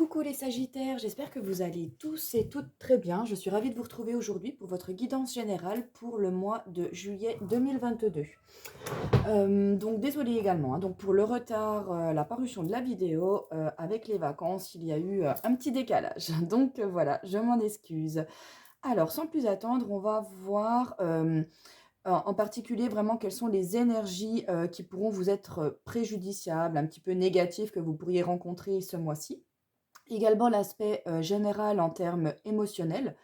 Coucou les Sagittaires, j'espère que vous allez tous et toutes très bien. Je suis ravie de vous retrouver aujourd'hui pour votre guidance générale pour le mois de juillet 2022. Donc désolée également donc pour le retard, la parution de la vidéo, avec les vacances, il y a eu un petit décalage. Donc voilà, je m'en excuse. Alors sans plus attendre, on va voir en particulier vraiment quelles sont les énergies qui pourront vous être préjudiciables, un petit peu négatives que vous pourriez rencontrer ce mois-ci. Également l'aspect, général en termes émotionnels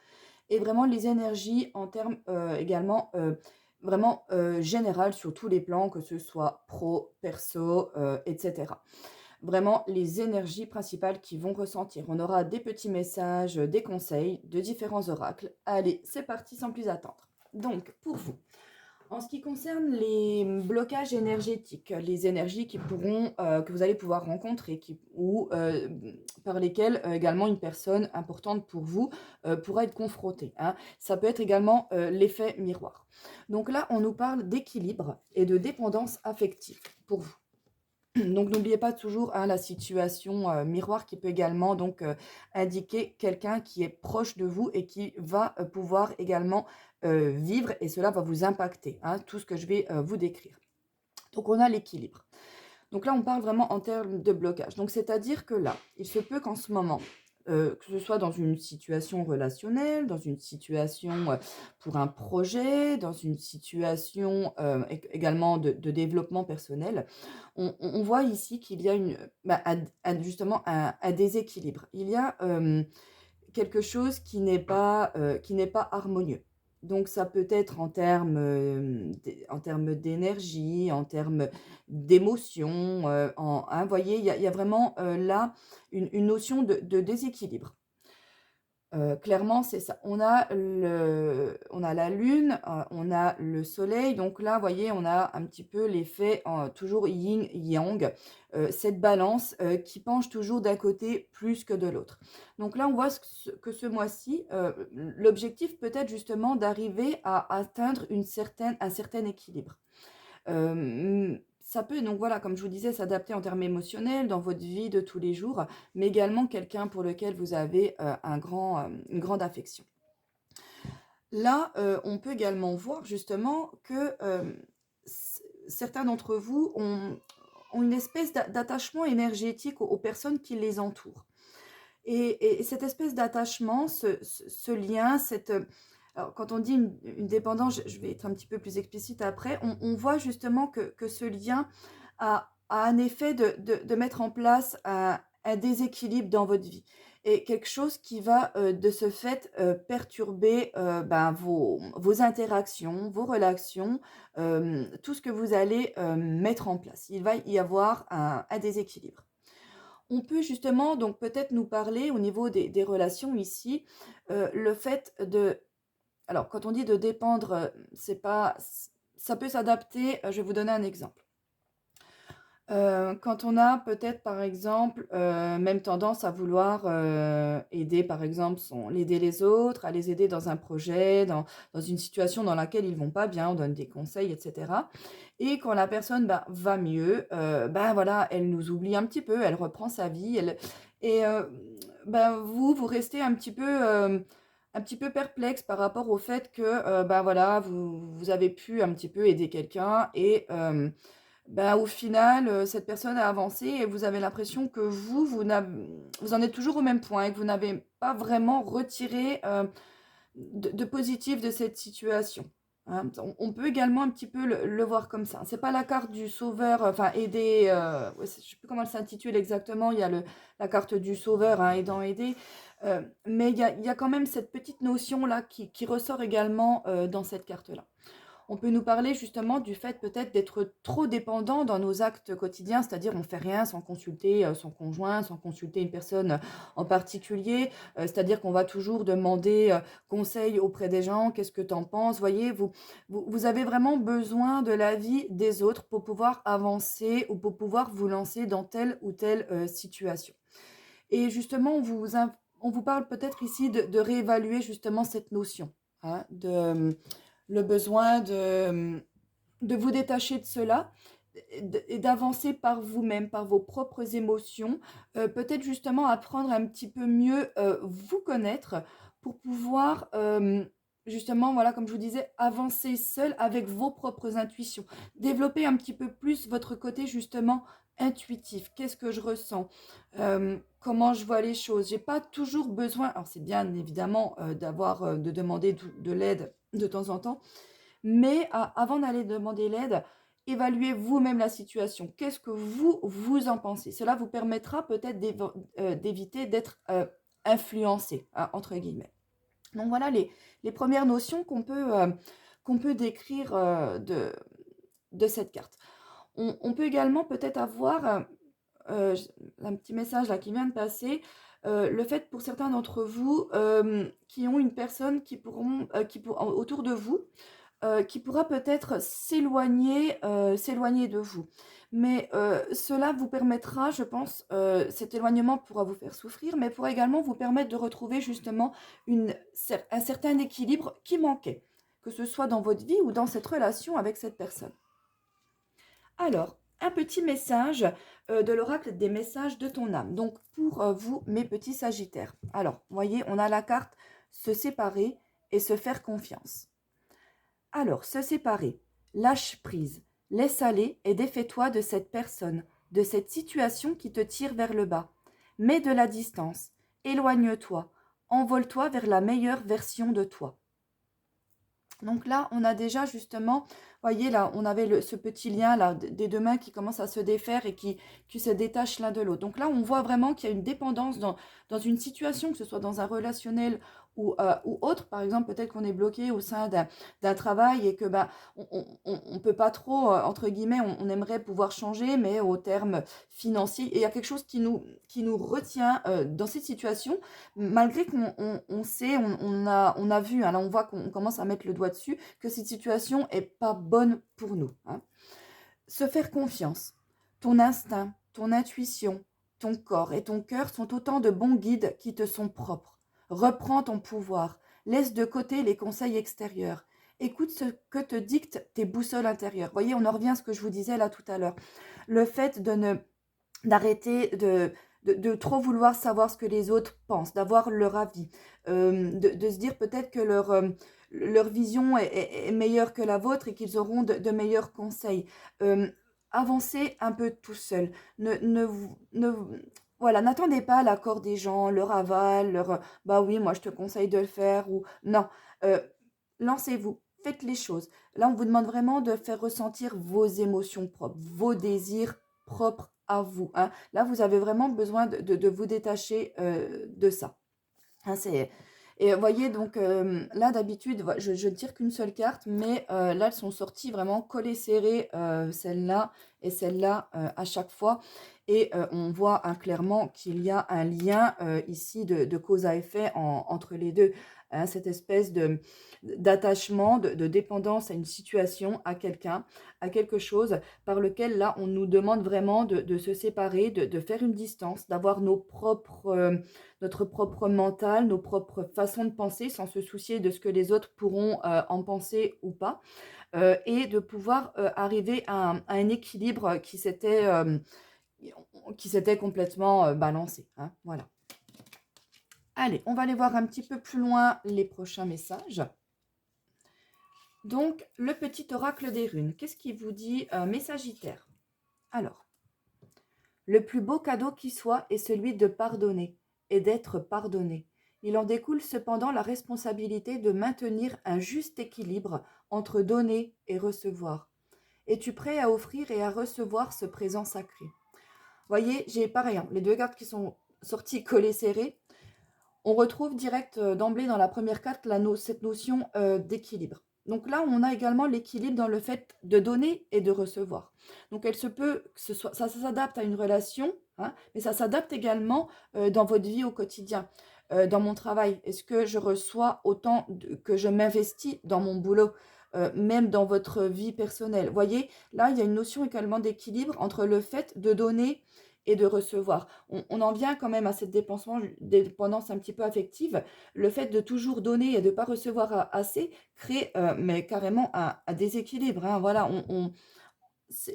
et vraiment les énergies en termes, également, vraiment, général sur tous les plans, que ce soit pro, perso, et cetera. Vraiment les énergies principales qui vont ressentir. On aura des petits messages, des conseils de différents oracles. Allez, c'est parti sans plus attendre. Donc pour vous, en ce qui concerne les blocages énergétiques, les énergies qui pourront, que vous allez pouvoir rencontrer ou par lesquelles également une personne importante pour vous pourra être confrontée, hein. Ça peut être également l'effet miroir. Donc là, on nous parle d'équilibre et de dépendance affective pour vous. Donc n'oubliez pas toujours hein, la situation miroir qui peut également donc indiquer quelqu'un qui est proche de vous et qui va pouvoir également vivre et cela va vous impacter, hein, tout ce que je vais vous décrire. Donc on a l'équilibre. Donc là, on parle vraiment en termes de blocage. Donc c'est-à-dire que là, il se peut qu'en ce moment, que ce soit dans une situation relationnelle, dans une situation pour un projet, dans une situation également de développement personnel, on voit ici qu'il y a justement un déséquilibre. Il y a quelque chose qui n'est pas harmonieux. Donc ça peut être en termes d'énergie, en termes d'émotion, hein, voyez, il y a vraiment, là, une notion de déséquilibre. Clairement, c'est ça. On a la lune, on a le soleil, donc là, vous voyez, on a un petit peu l'effet en toujours yin-yang, cette balance, qui penche toujours d'un côté plus que de l'autre. Donc là, on voit que ce mois-ci, l'objectif peut être justement d'arriver à atteindre un certain équilibre. Ça peut donc voilà, comme je vous disais, s'adapter en termes émotionnels dans votre vie de tous les jours, mais également quelqu'un pour lequel vous avez, une grande affection. Là, on peut également voir justement que, certains d'entre vous ont une espèce d'attachement énergétique aux personnes qui les entourent. Et cette espèce d'attachement, ce lien, alors quand on dit une dépendance, je vais être un petit peu plus explicite après, on voit justement que ce lien a un effet de mettre en place un déséquilibre dans votre vie et quelque chose qui va, de ce fait, perturber, vos interactions, vos relations, tout ce que vous allez, mettre en place. Il va y avoir un déséquilibre. On peut justement donc peut-être nous parler au niveau des relations ici, le fait de alors quand on dit de dépendre, c'est pas ça peut s'adapter, je vais vous donner un exemple. Quand on a peut-être par exemple, même tendance à vouloir, aider par exemple aider les autres, à les aider dans un projet, dans une situation dans laquelle ils vont pas bien, on donne des conseils et cetera et quand la personne, bah, va mieux, voilà, elle nous oublie un petit peu, elle reprend sa vie, elle et vous restez un petit peu perplexe par rapport au fait que, voilà, vous avez pu un petit peu aider quelqu'un et au final, cette personne a avancé et vous avez l'impression que vous en êtes toujours au même point et que vous n'avez pas vraiment retiré, de positif de cette situation, hein. On peut également un petit peu le voir comme ça. C'est pas la carte du sauveur, enfin aider, ouais, je sais plus comment elle s'intitule exactement. Il y a la carte du sauveur, hein, aidant, aider, mais il y a quand même cette petite notion-là qui ressort également, dans cette carte-là. On peut nous parler justement du fait peut-être d'être trop dépendant dans nos actes quotidiens, c'est-à-dire on fait rien sans consulter son conjoint, sans consulter une personne en particulier, c'est-à-dire qu'on va toujours demander conseil auprès des gens, qu'est-ce que tu en penses? Voyez, vous avez vraiment besoin de l'avis des autres pour pouvoir avancer ou pour pouvoir vous lancer dans telle ou telle situation. Et justement, on vous parle peut-être ici de réévaluer justement cette notion, hein, le besoin de vous détacher de cela et d'avancer par vous-même, par vos propres émotions, peut-être justement apprendre un petit peu mieux, vous connaître pour pouvoir, justement, voilà, comme je vous disais, avancer seul avec vos propres intuitions. Développer un petit peu plus votre côté justement intuitif. Qu'est-ce que je ressens? Comment je vois les choses? J'ai pas toujours besoin, alors c'est bien évidemment, de demander de l'aide de temps en temps, mais avant d'aller demander l'aide, évaluez vous-même la situation. Qu'est-ce que vous en pensez? Cela vous permettra peut-être d'éviter d'être influencé, hein, entre guillemets. Donc voilà les premières notions qu'on peut décrire de cette carte. On peut également peut-être avoir un petit message là qui vient de passer. Le fait pour certains d'entre vous qui ont une personne autour de vous qui pourra peut-être s'éloigner de vous. Mais cela vous permettra, je pense, cet éloignement pourra vous faire souffrir, mais pourra également vous permettre de retrouver justement un certain équilibre qui manquait, que ce soit dans votre vie ou dans cette relation avec cette personne. Alors, un petit message de l'oracle des messages de ton âme. Donc, pour vous, mes petits sagittaires. Alors, vous voyez, on a la carte se séparer et se faire confiance. Alors, se séparer, lâche prise, laisse aller et défais-toi de cette personne, de cette situation qui te tire vers le bas. Mets de la distance, éloigne-toi, envole-toi vers la meilleure version de toi. Donc là, on a déjà justement, voyez là, on avait ce petit lien là des deux mains qui commencent à se défaire et qui se détachent l'un de l'autre. Donc là, on voit vraiment qu'il y a une dépendance dans une situation, que ce soit dans un relationnel ou autre. Par exemple, peut-être qu'on est bloqué au sein d'un travail et que bah, on peut pas trop, entre guillemets, on aimerait pouvoir changer, mais au terme financier, et il y a quelque chose qui nous retient dans cette situation, malgré qu'on sait, on a vu, hein, là on voit qu'on commence à mettre le doigt dessus, que cette situation est pas bonne pour nous. Hein. Se faire confiance. Ton instinct, ton intuition, ton corps et ton cœur sont autant de bons guides qui te sont propres. Reprends ton pouvoir. Laisse de côté les conseils extérieurs. Écoute ce que te dictent tes boussoles intérieures. Voyez, on en revient à ce que je vous disais là tout à l'heure. Le fait d'arrêter de trop vouloir savoir ce que les autres pensent, d'avoir leur avis, de se dire peut-être que leur vision est meilleure que la vôtre et qu'ils auront de meilleurs conseils. Avancez un peu tout seul. Voilà, n'attendez pas l'accord des gens, leur aval, bah oui, moi je te conseille de le faire ou non. Euh, Lancez-vous, faites les choses. Là, on vous demande vraiment de faire ressentir vos émotions propres, vos désirs propres à vous. Hein. Là, vous avez vraiment besoin de vous détacher de ça. Hein, et vous voyez, donc là, d'habitude, je ne tire qu'une seule carte, mais là, elles sont sorties vraiment collées serrées, celle-là et celle-là à chaque fois. Et on voit hein, clairement qu'il y a un lien ici de cause à effet entre les deux. Hein, cette espèce d'attachement, de dépendance à une situation, à quelqu'un, à quelque chose par lequel là, on nous demande vraiment de se séparer, de faire une distance, d'avoir notre propre mental, nos propres façons de penser sans se soucier de ce que les autres pourront en penser ou pas, et de pouvoir arriver à un équilibre qui s'était complètement balancé. Hein, voilà. Allez, on va aller voir un petit peu plus loin les prochains messages. Donc, le petit oracle des runes. Qu'est-ce qui vous dit, mes sagittaires? Alors, le plus beau cadeau qui soit est celui de pardonner et d'être pardonné. Il en découle cependant la responsabilité de maintenir un juste équilibre entre donner et recevoir. Es-tu prêt à offrir et à recevoir ce présent sacré? Voyez, j'ai pareil, hein, les deux cartes qui sont sorties collées serrées. On retrouve direct d'emblée dans la première carte cette notion d'équilibre. Donc là, on a également l'équilibre dans le fait de donner et de recevoir. Donc elle se peut que ça s'adapte à une relation, hein, mais ça s'adapte également dans votre vie au quotidien. Dans mon travail, est-ce que je reçois autant que je m'investis dans mon boulot, même dans votre vie personnelle? Vous voyez, là, il y a une notion également d'équilibre entre le fait de donner et de recevoir. On en vient quand même à cette dépendance un petit peu affective. Le fait de toujours donner et de ne pas recevoir assez crée mais carrément un déséquilibre. Hein. Voilà,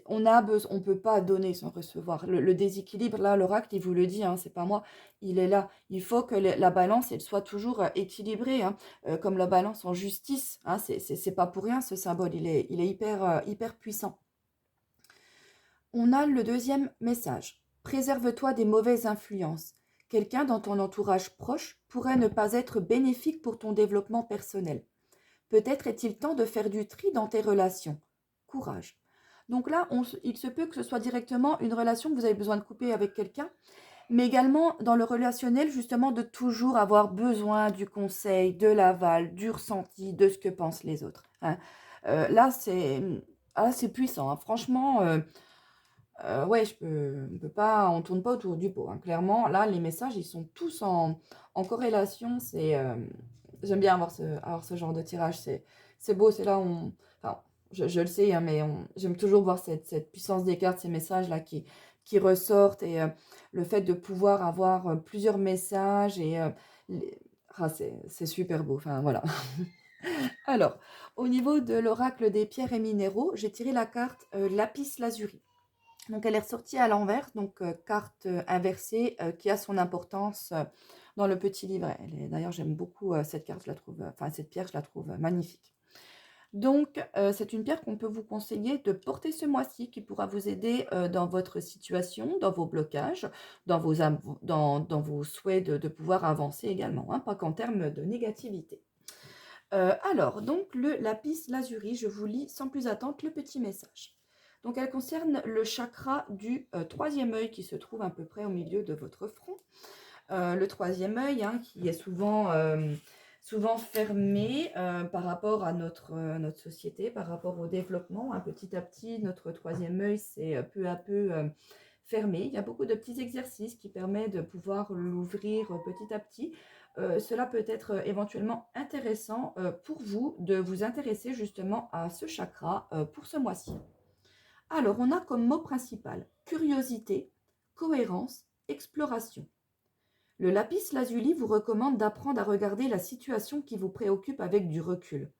on peut pas donner sans recevoir. Le déséquilibre, là, l'oracle, il vous le dit, hein, c'est pas moi, il est là. Il faut que la balance, elle soit toujours équilibrée, hein, comme la balance en justice. Hein, c'est pas pour rien ce symbole, il est hyper puissant. On a le deuxième message. Préserve-toi des mauvaises influences. Quelqu'un dans ton entourage proche pourrait ne pas être bénéfique pour ton développement personnel. Peut-être est-il temps de faire du tri dans tes relations. Courage. Donc là, il se peut que ce soit directement une relation que vous avez besoin de couper avec quelqu'un, mais également dans le relationnel, justement, de toujours avoir besoin du conseil, de l'aval, du ressenti, de ce que pensent les autres. Hein. Là, c'est puissant. Hein. Franchement, ouais, on peut pas, on tourne pas autour du pot. Hein. Clairement, là, les messages, ils sont tous en corrélation. J'aime bien avoir ce genre de tirage. C'est beau, c'est là où enfin, je le sais, hein, mais j'aime toujours voir cette puissance des cartes, ces messages-là qui ressortent et le fait de pouvoir avoir plusieurs messages et c'est super beau. Enfin, voilà. Alors, au niveau de l'oracle des pierres et minéraux, j'ai tiré la carte Lapis Lazuli. Donc, elle est ressortie à l'envers, donc carte inversée qui a son importance dans le petit livret. D'ailleurs, j'aime beaucoup cette carte, cette pierre, je la trouve magnifique. Donc, c'est une pierre qu'on peut vous conseiller de porter ce mois-ci, qui pourra vous aider dans votre situation, dans vos blocages, dans vos souhaits de pouvoir avancer également, hein, pas qu'en termes de négativité. Alors, donc, le lapis lazuli, je vous lis sans plus attendre le petit message. Donc, elle concerne le chakra du troisième œil qui se trouve à peu près au milieu de votre front. Le troisième œil, hein, qui est souvent fermé par rapport à notre société, par rapport au développement. Hein. Petit à petit, notre troisième œil s'est peu à peu fermé. Il y a beaucoup de petits exercices qui permettent de pouvoir l'ouvrir petit à petit. Cela peut être éventuellement intéressant pour vous de vous intéresser justement à ce chakra pour ce mois-ci. Alors, on a comme mot principal curiosité, cohérence, exploration. Le lapis lazuli vous recommande d'apprendre à regarder la situation qui vous préoccupe avec du recul.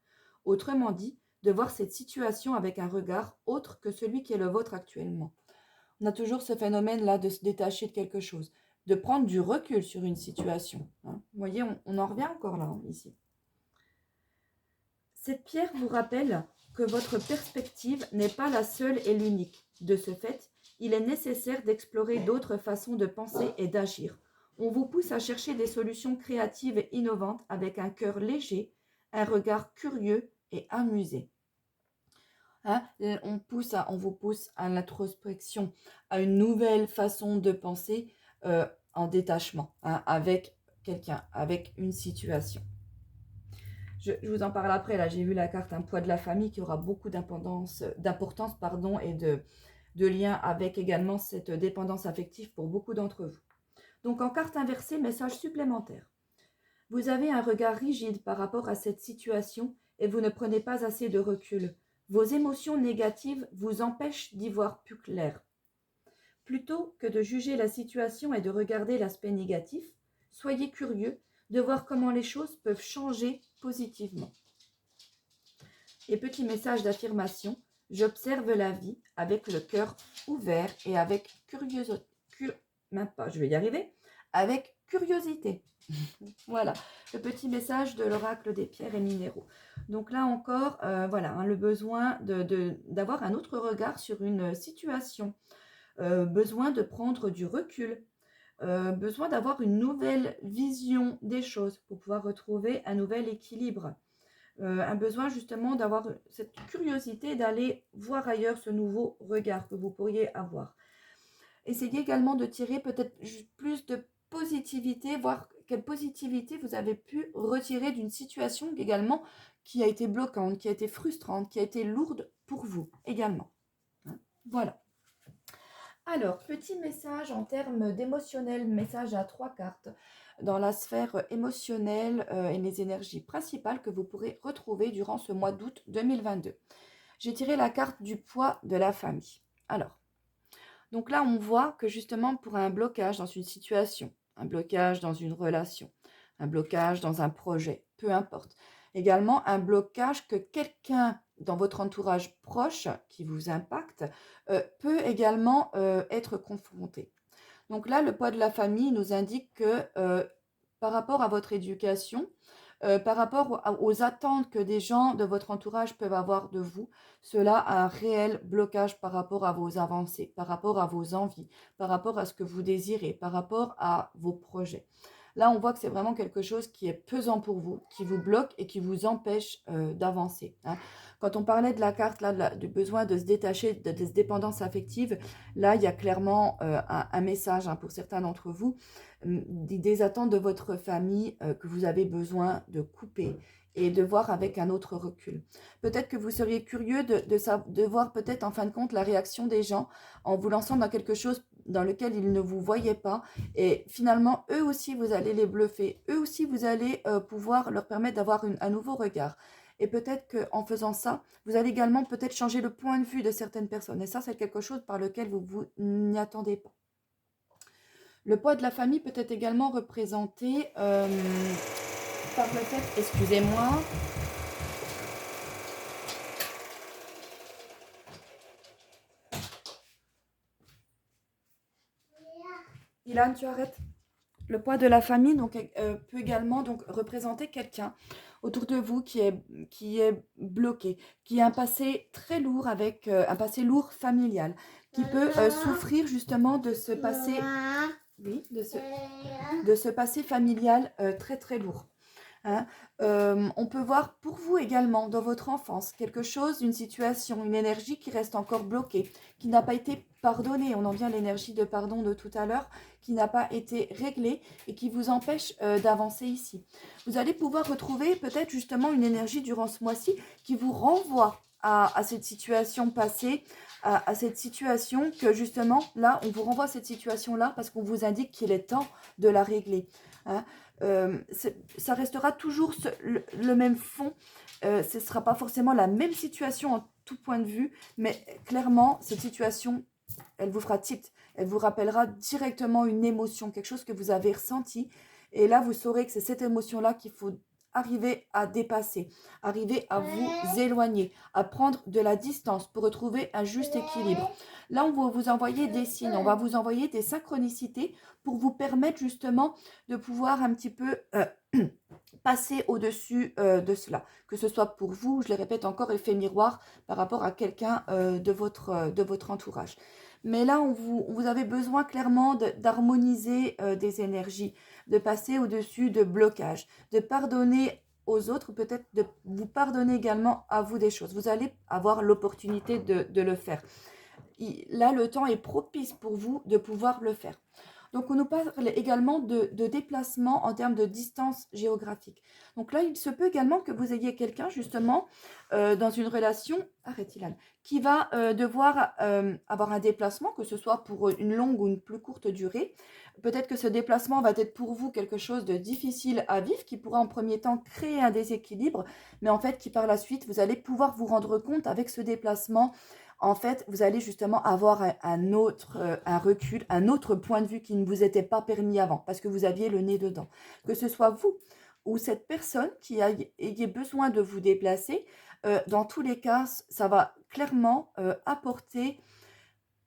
Autrement dit, de voir cette situation avec un regard autre que celui qui est le vôtre actuellement. On a toujours ce phénomène-là de se détacher de quelque chose, de prendre du recul sur une situation. Hein. Vous voyez, on en revient encore là, ici. Cette pierre vous rappelle que votre perspective n'est pas la seule et l'unique. De ce fait, il est nécessaire d'explorer d'autres façons de penser et d'agir. On vous pousse à chercher des solutions créatives et innovantes avec un cœur léger, un regard curieux et amusé. Hein, on vous pousse à l'introspection, à une nouvelle façon de penser en détachement, hein, avec quelqu'un, avec une situation. Je vous en parle après, là j'ai vu la carte un poids de la famille qui aura beaucoup d'importance et de lien avec également cette dépendance affective pour beaucoup d'entre vous. Donc en carte inversée, message supplémentaire. Vous avez un regard rigide par rapport à cette situation et vous ne prenez pas assez de recul. Vos émotions négatives vous empêchent d'y voir plus clair. Plutôt que de juger la situation et de regarder l'aspect négatif, soyez curieux de voir comment les choses peuvent changer positivement. Et petit message d'affirmation, j'observe la vie avec le cœur ouvert et avec avec curiosité. Voilà, le petit message de l'oracle des pierres et minéraux. Donc là encore, voilà, hein, le besoin d'avoir un autre regard sur une situation, besoin de prendre du recul, besoin d'avoir une nouvelle vision des choses pour pouvoir retrouver un nouvel équilibre. Un besoin justement d'avoir cette curiosité d'aller voir ailleurs ce nouveau regard que vous pourriez avoir. Essayez également de tirer peut-être plus de positivité, voir quelle positivité vous avez pu retirer d'une situation également qui a été bloquante, qui a été frustrante, qui a été lourde pour vous également. Hein, voilà. Alors, petit message en termes d'émotionnel, message à 3 cartes dans la sphère émotionnelle et les énergies principales que vous pourrez retrouver durant ce mois d'août 2022. J'ai tiré la carte du poids de la famille. Alors, donc là, on voit que justement pour un blocage dans une situation, un blocage dans une relation, un blocage dans un projet, peu importe. Également, un blocage que quelqu'un dans votre entourage proche qui vous impacte peut également être confronté. Donc là, le poids de la famille nous indique que par rapport à votre éducation, par rapport aux attentes que des gens de votre entourage peuvent avoir de vous, cela a un réel blocage par rapport à vos avancées, par rapport à vos envies, par rapport à ce que vous désirez, par rapport à vos projets. Là, on voit que c'est vraiment quelque chose qui est pesant pour vous, qui vous bloque et qui vous empêche d'avancer, hein. Quand on parlait de la carte, là, du besoin de se détacher, de cette dépendance affective, là, il y a clairement un message, hein, pour certains d'entre vous, des attentes de votre famille que vous avez besoin de couper et de voir avec un autre recul. Peut-être que vous seriez curieux de voir peut-être en fin de compte la réaction des gens en vous lançant dans quelque chose dans lequel ils ne vous voyaient pas. Et finalement, eux aussi, vous allez les bluffer. Eux aussi, vous allez pouvoir leur permettre d'avoir un nouveau regard. Et peut-être qu'en faisant ça, vous allez également peut-être changer le point de vue de certaines personnes. Et ça, c'est quelque chose par lequel vous n'y attendez pas. Le poids de la famille peut être également représenté par le fait, excusez-moi, Ilan, tu arrêtes. Le poids de la famille donc, peut également donc, représenter quelqu'un autour de vous qui est bloqué, qui a un passé très lourd avec un passé lourd familial, qui peut souffrir justement de ce passé, oui, de ce passé familial très très lourd. Hein. On peut voir pour vous également dans votre enfance quelque chose, une situation, une énergie qui reste encore bloquée, qui n'a pas été pardonnée. On en vient à l'énergie de pardon de tout à l'heure, qui n'a pas été réglée et qui vous empêche d'avancer ici. Vous allez pouvoir retrouver peut-être justement une énergie durant ce mois-ci qui vous renvoie à cette situation passée, à cette situation que justement, là, on vous renvoie à cette situation-là parce qu'on vous indique qu'il est temps de la régler. Hein. Ça restera toujours le même fond. Ce ne sera pas forcément la même situation en tout point de vue, mais clairement, cette situation, elle vous fera tilt. Elle vous rappellera directement une émotion, quelque chose que vous avez ressenti. Et là, vous saurez que c'est cette émotion-là qu'il faut arriver à dépasser, arriver à vous éloigner, à prendre de la distance pour retrouver un juste équilibre. Là, on va vous envoyer des signes, on va vous envoyer des synchronicités pour vous permettre justement de pouvoir un petit peu passer au-dessus de cela. Que ce soit pour vous, je le répète encore, effet miroir par rapport à quelqu'un de votre entourage. Mais là, vous avez besoin clairement d'harmoniser des énergies, de passer au-dessus de blocages, de pardonner aux autres, peut-être de vous pardonner également à vous des choses. Vous allez avoir l'opportunité de le faire. Là, le temps est propice pour vous de pouvoir le faire. Donc, on nous parle également de déplacement en termes de distance géographique. Donc là, il se peut également que vous ayez quelqu'un, justement, dans une relation, arrête Ilan, qui va devoir avoir un déplacement, que ce soit pour une longue ou une plus courte durée. Peut-être que ce déplacement va être pour vous quelque chose de difficile à vivre, qui pourra en premier temps créer un déséquilibre, mais en fait, qui par la suite, vous allez pouvoir vous rendre compte avec ce déplacement. En fait, vous allez justement avoir un recul, un autre point de vue qui ne vous était pas permis avant, parce que vous aviez le nez dedans. Que ce soit vous ou cette personne qui ait besoin de vous déplacer, dans tous les cas, ça va clairement apporter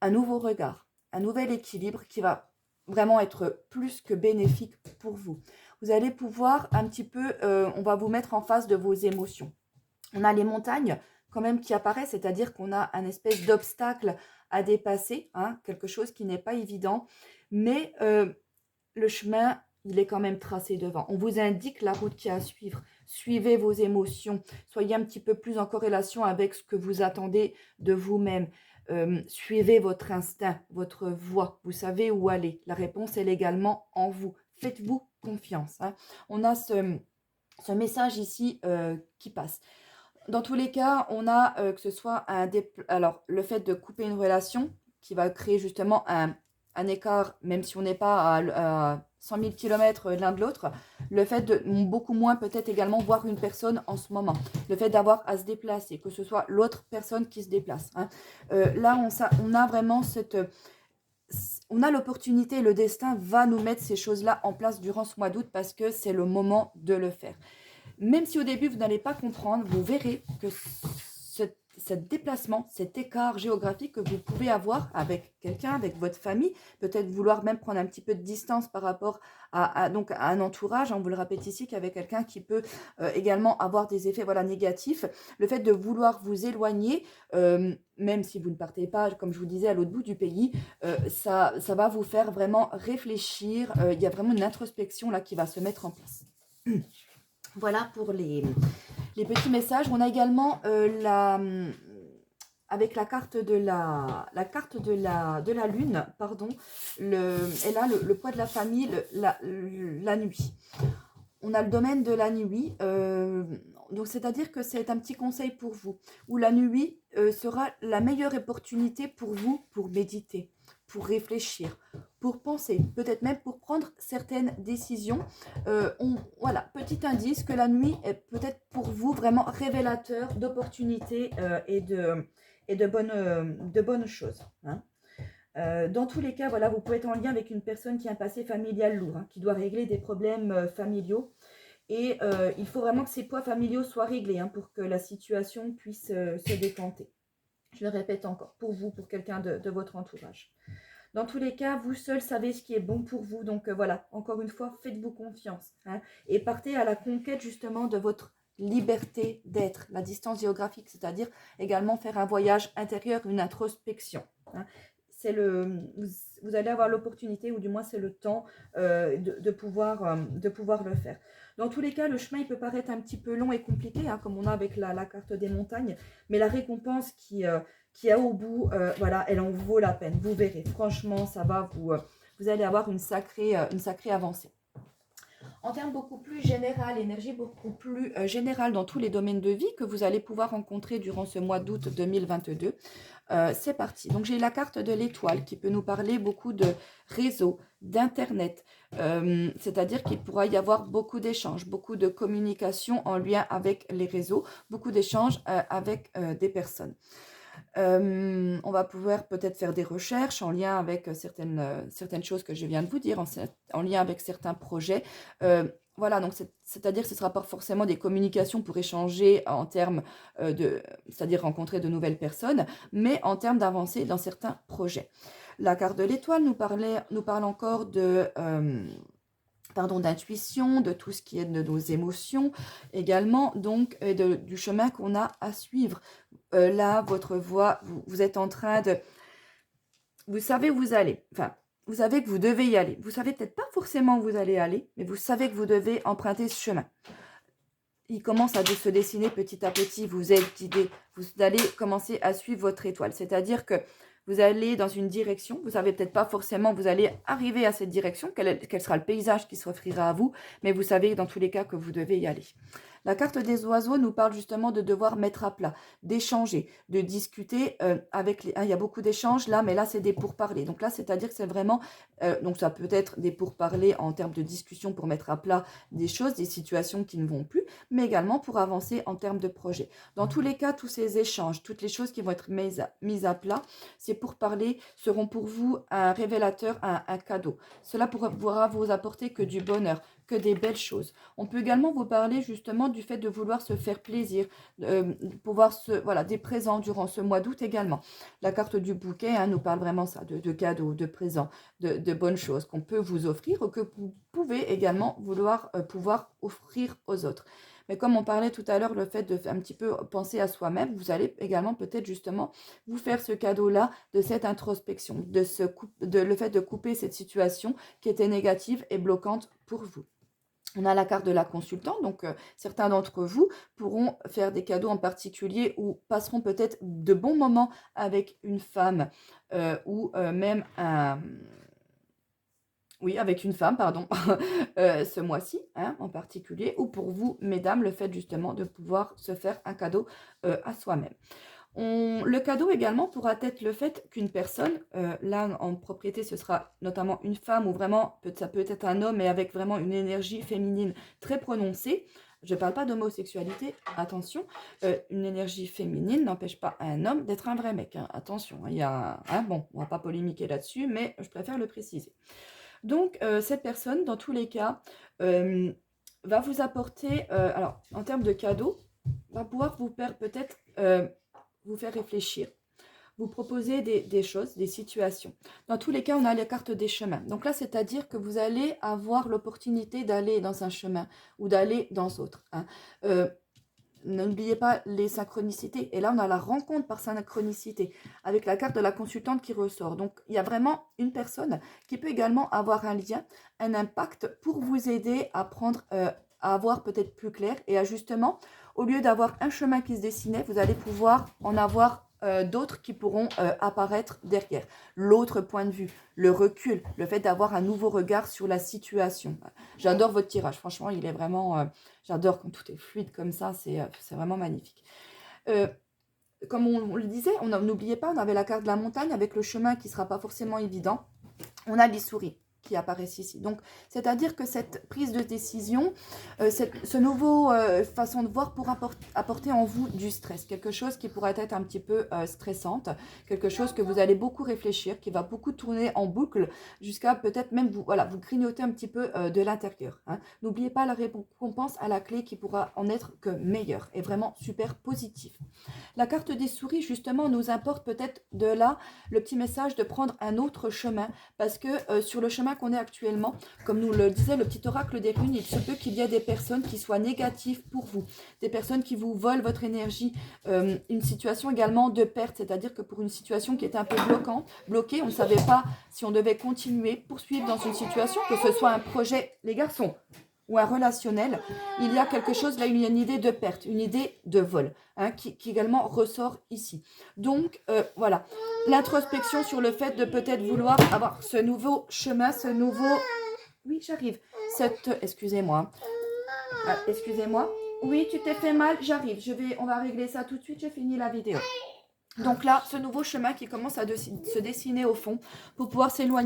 un nouveau regard, un nouvel équilibre qui va vraiment être plus que bénéfique pour vous. Vous allez pouvoir un petit peu, on va vous mettre en face de vos émotions. On a les montagnes quand même qui apparaissent, c'est-à-dire qu'on a un espèce d'obstacle à dépasser, hein, quelque chose qui n'est pas évident, mais le chemin, il est quand même tracé devant. On vous indique la route qui est à suivre. Suivez vos émotions, soyez un petit peu plus en corrélation avec ce que vous attendez de vous-même. Suivez votre instinct, votre voix, vous savez où aller. La réponse, elle est également en vous. Faites-vous confiance. Hein. On a ce message ici qui passe. Dans tous les cas, on a que ce soit alors le fait de couper une relation qui va créer justement un écart, même si on n'est pas à 100 000 km l'un de l'autre, le fait de beaucoup moins peut-être également voir une personne en ce moment, le fait d'avoir à se déplacer, que ce soit l'autre personne qui se déplace. Hein. Là, on a vraiment on a l'opportunité, le destin va nous mettre ces choses-là en place durant ce mois d'août parce que c'est le moment de le faire. Même si au début, vous n'allez pas comprendre, vous verrez que ce déplacement, cet écart géographique que vous pouvez avoir avec quelqu'un, avec votre famille, peut-être vouloir même prendre un petit peu de distance par rapport donc à un entourage, on vous le répète ici, qu'avec quelqu'un qui peut également avoir des effets voilà, négatifs. Le fait de vouloir vous éloigner, même si vous ne partez pas, comme je vous disais, à l'autre bout du pays, ça va vous faire vraiment réfléchir. Il y a vraiment une introspection là qui va se mettre en place. Voilà pour les petits messages. On a également avec la carte de la lune, pardon, elle a le poids de la famille, la nuit. On a le domaine de la nuit, donc c'est-à-dire que c'est un petit conseil pour vous, où la nuit sera la meilleure opportunité pour vous pour méditer, pour réfléchir, pour penser, peut-être même pour prendre certaines décisions. Voilà, petit indice que la nuit est peut-être pour vous vraiment révélateur d'opportunités et de bonnes choses. Hein. Dans tous les cas, voilà, vous pouvez être en lien avec une personne qui a un passé familial lourd, hein, qui doit régler des problèmes familiaux. Et il faut vraiment que ces poids familiaux soient réglés hein, pour que la situation puisse se décanter. Je le répète encore, pour vous, pour quelqu'un de votre entourage. Dans tous les cas, vous seul savez ce qui est bon pour vous. Donc voilà, encore une fois, faites-vous confiance. Hein, et partez à la conquête justement de votre liberté d'être, la distance géographique, c'est-à-dire également faire un voyage intérieur, une introspection. Hein. Vous allez avoir l'opportunité, ou du moins c'est le temps de pouvoir le faire. Dans tous les cas, le chemin il peut paraître un petit peu long et compliqué, hein, comme on a avec la carte des montagnes, mais la récompense qui a au bout, voilà, elle en vaut la peine. Vous verrez, franchement, ça va, vous allez avoir une sacrée avancée. En termes beaucoup plus général, énergie beaucoup plus générale dans tous les domaines de vie que vous allez pouvoir rencontrer durant ce mois d'août 2022. C'est parti. Donc j'ai la carte de l'étoile qui peut nous parler beaucoup de réseau, d'internet, c'est-à-dire qu'il pourra y avoir beaucoup d'échanges, beaucoup de communication en lien avec les réseaux, beaucoup d'échanges avec des personnes. On va pouvoir peut-être faire des recherches en lien avec certaines choses que je viens de vous dire, en lien avec certains projets. Voilà, donc c'est-à-dire que ce ne sera pas forcément des communications pour échanger en termes c'est-à-dire rencontrer de nouvelles personnes, mais en termes d'avancer dans certains projets. La carte de l'étoile nous parle encore d'intuition, de tout ce qui est de nos émotions également, donc du chemin qu'on a à suivre. Là, votre voie, vous êtes en train de... Vous savez où vous allez. Enfin, vous savez que vous devez y aller. Vous savez peut-être pas forcément où vous allez aller, mais vous savez que vous devez emprunter ce chemin. Il commence à se dessiner petit à petit. Vous êtes guidé. Vous allez commencer à suivre votre étoile. C'est-à-dire que vous allez dans une direction. Vous savez peut-être pas forcément, vous allez arriver à cette direction. Quel sera le paysage qui s'offrira à vous. Mais vous savez dans tous les cas que vous devez y aller. La carte des oiseaux nous parle justement de devoir mettre à plat, d'échanger, de discuter avec les... il y a beaucoup d'échanges là, mais là, c'est des pourparlers. Donc là, c'est-à-dire que c'est vraiment... donc ça peut être des pourparlers en termes de discussion pour mettre à plat des choses, des situations qui ne vont plus, mais également pour avancer en termes de projet. Dans tous les cas, tous ces échanges, toutes les choses qui vont être mises à plat, ces pourparlers seront pour vous un révélateur, un cadeau. Cela pourra vous apporter que du bonheur, que des belles choses. On peut également vous parler justement du fait de vouloir se faire plaisir, pouvoir voilà, des présents durant ce mois d'août également. La carte du bouquet hein, nous parle vraiment ça, de cadeaux, de présents, de bonnes choses qu'on peut vous offrir ou que vous pouvez également pouvoir offrir aux autres. Mais comme on parlait tout à l'heure, le fait de un petit peu penser à soi-même, vous allez également peut-être justement vous faire ce cadeau-là de cette introspection, le fait de couper cette situation qui était négative et bloquante pour vous. On a la carte de la consultante, donc certains d'entre vous pourront faire des cadeaux en particulier ou passeront peut-être de bons moments avec une femme ou même avec une femme, pardon, ce mois-ci hein, en particulier, ou pour vous, mesdames, le fait justement de pouvoir se faire un cadeau à soi-même. Le cadeau également pourra être le fait qu'une personne, là en propriété ce sera notamment une femme ou vraiment ça peut être un homme mais avec vraiment une énergie féminine très prononcée. Je ne parle pas d'homosexualité, attention, une énergie féminine n'empêche pas un homme d'être un vrai mec, hein, attention, il y a, bon, on ne va pas polémiquer là-dessus mais je préfère le préciser. Donc cette personne dans tous les cas va vous apporter, alors en termes de cadeaux, va pouvoir vous faire peut-être vous faire réfléchir, vous proposer des choses, des situations. Dans tous les cas, on a la carte des chemins. Donc là, c'est-à-dire que vous allez avoir l'opportunité d'aller dans un chemin ou d'aller dans l'autre. Hein. N'oubliez pas les synchronicités. Et là, on a la rencontre par synchronicité avec la carte de la consultante qui ressort. Donc, il y a vraiment une personne qui peut également avoir un lien, un impact pour vous aider à prendre, à avoir peut-être plus clair. Et à justement, au lieu d'avoir un chemin qui se dessinait, vous allez pouvoir en avoir d'autres qui pourront apparaître derrière. L'autre point de vue, le recul, le fait d'avoir un nouveau regard sur la situation. J'adore votre tirage. Franchement, il est vraiment... j'adore quand tout est fluide comme ça. C'est vraiment magnifique. Comme on le disait, n'oubliez pas, on avait la carte de la montagne avec le chemin qui ne sera pas forcément évident. On a les souris qui apparaissent ici. Donc, c'est-à-dire que cette prise de décision, ce nouveau façon de voir pourra apporter en vous du stress, quelque chose qui pourrait être un petit peu stressante, quelque chose que vous allez beaucoup réfléchir, qui va beaucoup tourner en boucle, jusqu'à peut-être même vous, voilà, vous grignoter un petit peu de l'intérieur. Hein. N'oubliez pas la récompense à la clé qui pourra en être que meilleure et vraiment super positif. La carte des souris, justement, nous importe peut-être de là le petit message de prendre un autre chemin, parce que sur le chemin qu'on est actuellement, comme nous le disait le petit oracle des runes, il se peut qu'il y ait des personnes qui soient négatives pour vous, des personnes qui vous volent votre énergie, une situation également de perte, c'est-à-dire que pour une situation qui était un peu bloquée, on ne savait pas si on devait continuer, poursuivre dans une situation, que ce soit un projet, les garçons, ou un relationnel, il y a quelque chose, là il y a une idée de perte, une idée de vol, hein, qui également ressort ici. Donc voilà, l'introspection sur le fait de peut-être vouloir avoir ce nouveau chemin, ce nouveau... Oui, j'arrive. Excusez-moi. Excusez-moi. Oui, tu t'es fait mal, j'arrive. On va régler ça tout de suite, j'ai fini la vidéo. Donc là, ce nouveau chemin qui commence à se dessiner au fond pour pouvoir s'éloigner